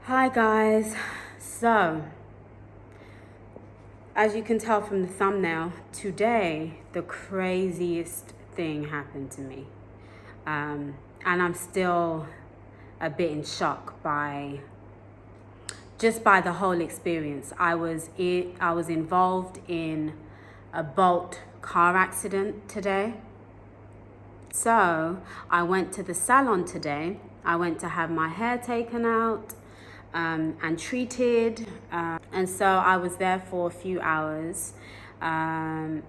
Hi guys. So, as you can tell from the thumbnail, today the craziest thing happened to me. And I'm still a bit in shock by the whole experience. I was involved in a Bolt car accident today. So, I went to the salon today. I went to have my hair taken out and treated. And so I was there for a few hours. And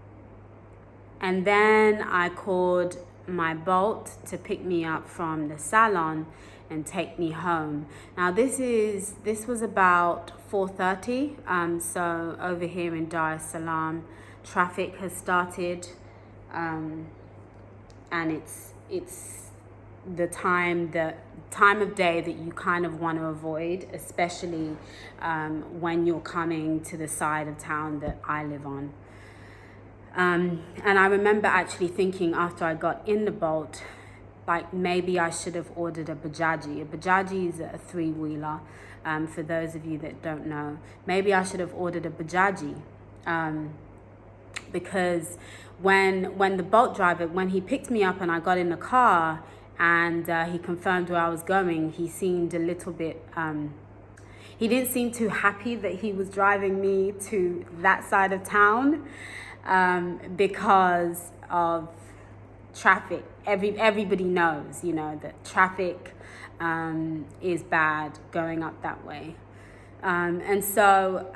then I called my Bolt to pick me up from the salon and take me home. Now this was about 4:30. So over here in Dar es Salaam, traffic has started. And it's the time of day that you kind of want to avoid, especially when you're coming to the side of town that I live on. And I remember actually thinking after I got in the Bolt, like maybe I should have ordered a bajaji. A bajaji is a three-wheeler, for those of you that don't know. Maybe I should have ordered a bajaji. Because when the Bolt driver, when he picked me up and I got in the car and he confirmed where I was going, he seemed a little bit, he didn't seem too happy that he was driving me to that side of town because of traffic. Everybody knows, that traffic is bad going up that way. And so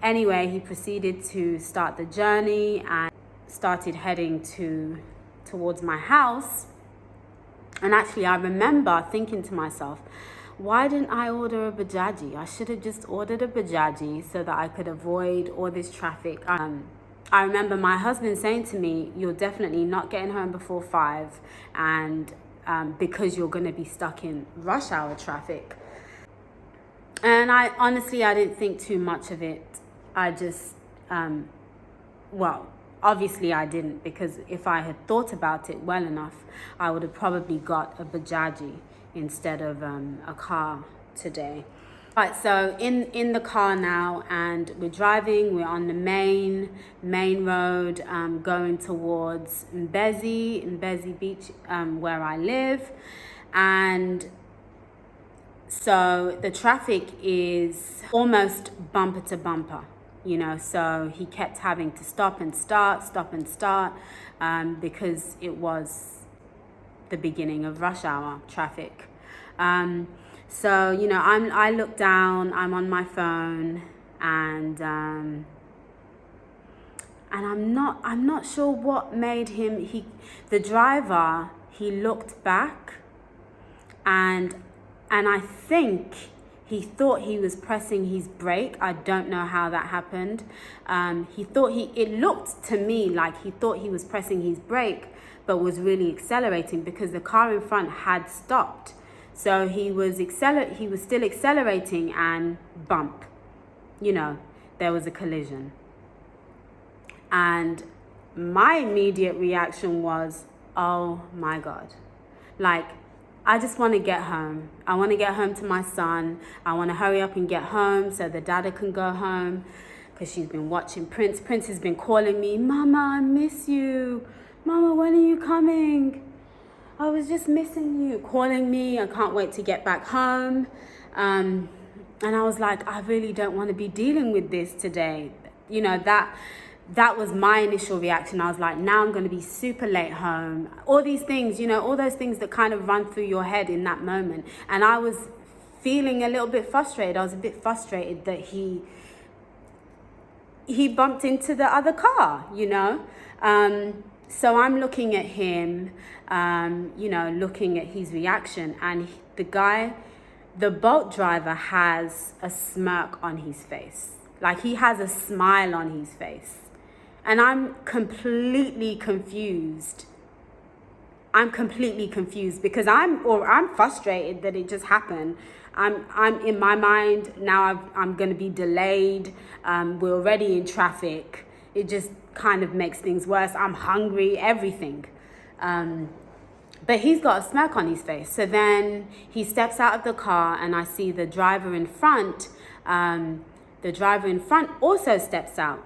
anyway, he proceeded to start the journey and started heading towards my house. And actually, I remember thinking to myself, why didn't I order a bajaji? I should have just ordered a bajaji so that I could avoid all this traffic. I remember my husband saying to me, you're definitely not getting home before 5, and because you're going to be stuck in rush hour traffic. And I didn't think too much of it. I just, obviously I didn't, because if I had thought about it well enough, I would have probably got a bajaji instead of a car today. Right, so in the car now, and we're driving. We're on the main road, going towards Mbezi Beach, where I live, and so the traffic is almost bumper to bumper, so he kept having to stop and start, because it was the beginning of rush hour traffic. So, I look down, I'm on my phone, and I'm not sure what made him, the driver, he looked back, and I think he thought he was pressing his brake. I don't know how that happened. It looked to me like he thought he was pressing his brake, but was really accelerating because the car in front had stopped. So he was still accelerating, and bump, there was a collision. And my immediate reaction was, oh my God, I just want to get home. I want to get home to my son. I want to hurry up and get home so the dada can go home, because she's been watching Prince. Prince has been calling me, Mama, I miss you. Mama, when are you coming? I was just missing you, calling me. I can't wait to get back home. And I was like, I really don't want to be dealing with this today. That was my initial reaction. I was like, now I'm going to be super late home. All these things, all those things that kind of run through your head in that moment. And I was feeling a little bit frustrated. I was a bit frustrated that he bumped into the other car, So I'm looking at him, looking at his reaction. And the Bolt driver has a smirk on his face. Like, he has a smile on his face. And I'm completely confused. Because I'm frustrated that it just happened. I'm in my mind now. I'm going to be delayed. We're already in traffic. It just kind of makes things worse. I'm hungry. Everything. but he's got a smirk on his face. So then he steps out of the car, and I see the driver in front. The driver in front also steps out.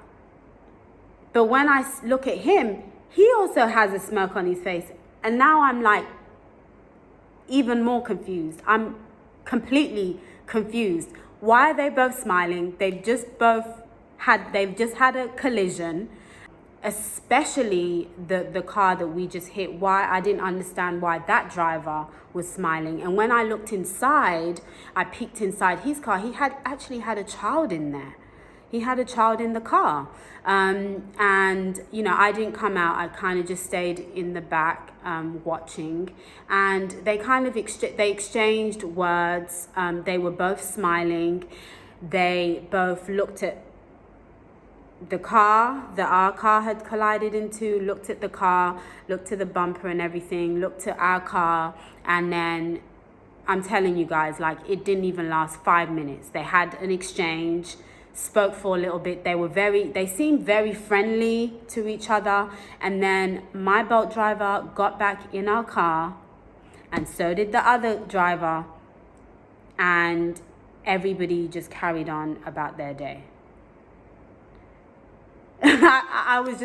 But when I look at him, he also has a smirk on his face. And now I'm like even more confused. I'm completely confused. Why are they both smiling? They've just had a collision, especially the car that we just hit. Why? I didn't understand why that driver was smiling. And when I looked inside, I peeked inside his car. He had actually had a child in there. He had a child in the car. And, you know, I didn't come out. I kind of just stayed in the back watching. And they kind of exchanged words. They were both smiling. They both looked at the car that our car had collided into, looked at the car, looked at the bumper and everything, looked at our car. And then I'm telling you guys, like, it didn't even last 5 minutes. They had an exchange, spoke for a little bit. They seemed very friendly to each other. And then my Bolt driver got back in our car, and so did the other driver. And everybody just carried on about their day. I was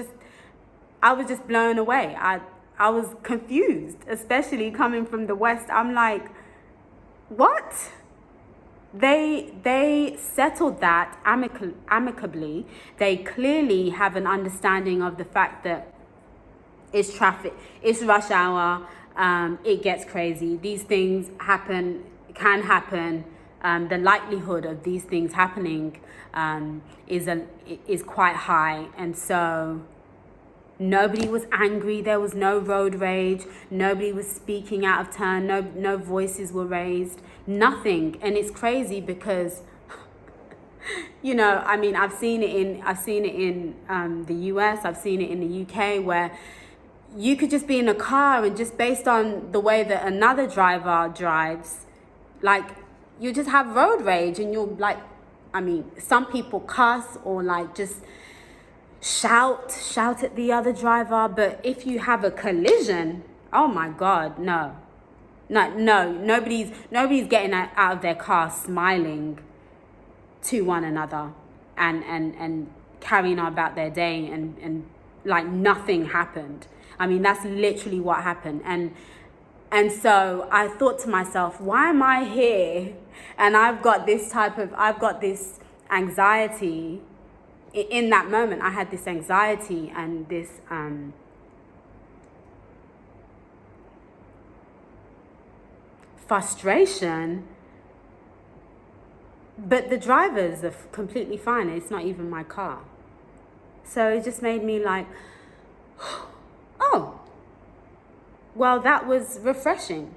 just blown away. I was confused, especially coming from the West. I'm like, what? They settled that amicably. They clearly have an understanding of the fact that it's traffic, it's rush hour, it gets crazy. These things can happen. The likelihood of these things happening is quite high. And so nobody was angry. There was no road rage. Nobody was speaking out of turn. No voices were raised. Nothing. And it's crazy because, you know, I mean, I've seen it in the US. I've seen it in the UK, where you could just be in a car, and just based on the way that another driver drives, like, you just have road rage, and you're like, I mean, some people cuss or like just shout at the other driver. But if you have a collision, oh my God, no, nobody's getting out of their car smiling to one another and carrying on about their day and like nothing happened. I mean, that's literally what happened. And so I thought to myself, why am I here? And I've got this anxiety. In that moment, I had this anxiety and this frustration. But the drivers are completely fine. It's not even my car. So it just made me like, oh, well, that was refreshing.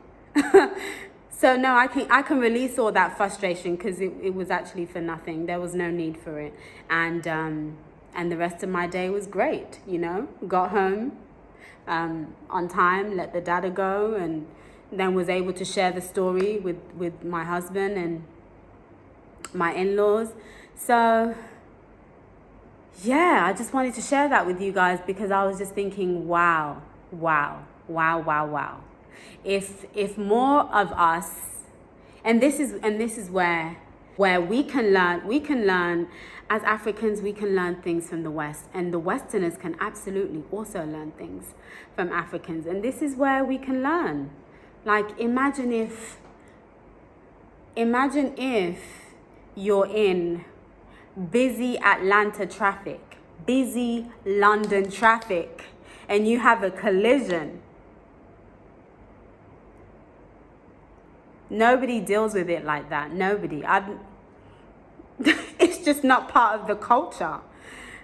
So no, I can release all that frustration, because it was actually for nothing. There was no need for it. And the rest of my day was great, you know. Got home on time, let the data go, and then was able to share the story with my husband and my in-laws. So yeah, I just wanted to share that with you guys, because I was just thinking, wow. If more of us, and this is where we can learn as Africans. We can learn things from the West, and the Westerners can absolutely also learn things from Africans. And this is where we can learn. Like, imagine if you're in busy Atlanta traffic, busy London traffic, and you have a collision. Nobody deals with it like that. Nobody. It's just not part of the culture.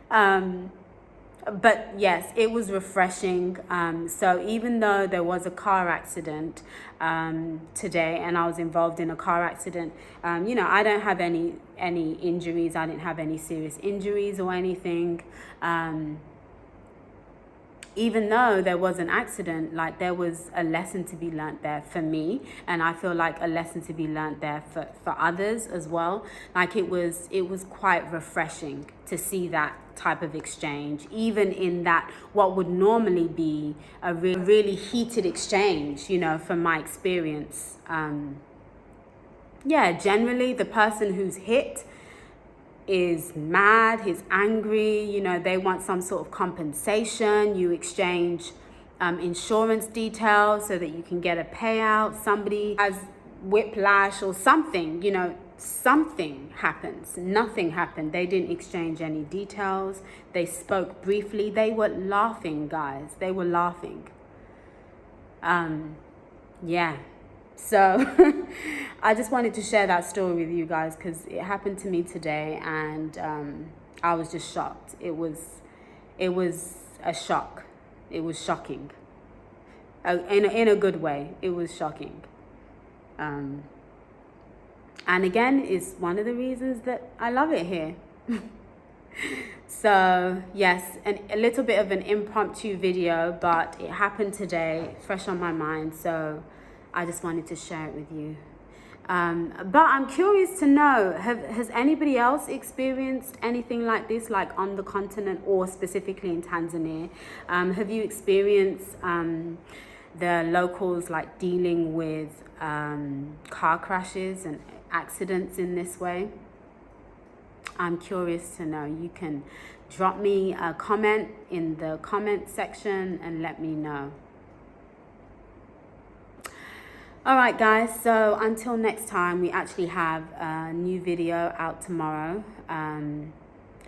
But yes, it was refreshing. So even though there was a car accident today, and I was involved in a car accident, you know, I don't have any injuries. I didn't have any serious injuries or anything. even though there was an accident, like there was a lesson to be learnt there for me, and I feel like a lesson to be learnt there for others as well. Like it was quite refreshing to see that type of exchange, even in that what would normally be a really heated exchange, you know, from my experience. Yeah, generally the person who's hit is mad, he's angry, you know, they want some sort of compensation. You exchange insurance details so that you can get a payout. Somebody has whiplash or something, you know, something happens. Nothing happened. They didn't exchange any details. They spoke briefly. They were laughing, guys. They were laughing. Yeah. So I just wanted to share that story with you guys because it happened to me today, and I was just shocked. It was a shock. It was shocking. In a good way. It was shocking. And again, it's one of the reasons that I love it here. So yes, a little bit of an impromptu video, but it happened today, fresh on my mind. So I just wanted to share it with you. But I'm curious to know, has anybody else experienced anything like this, like on the continent or specifically in Tanzania? Have you experienced the locals like dealing with car crashes and accidents in this way? I'm curious to know. You can drop me a comment in the comment section and let me know. All right, guys, so until next time, we actually have a new video out tomorrow.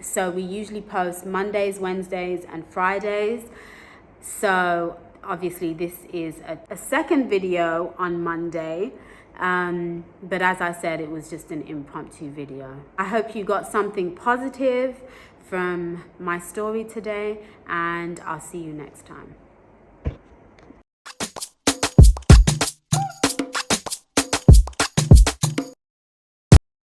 So we usually post Mondays, Wednesdays, and Fridays. So obviously this is a second video on Monday. But as I said, it was just an impromptu video. I hope you got something positive from my story today, and I'll see you next time.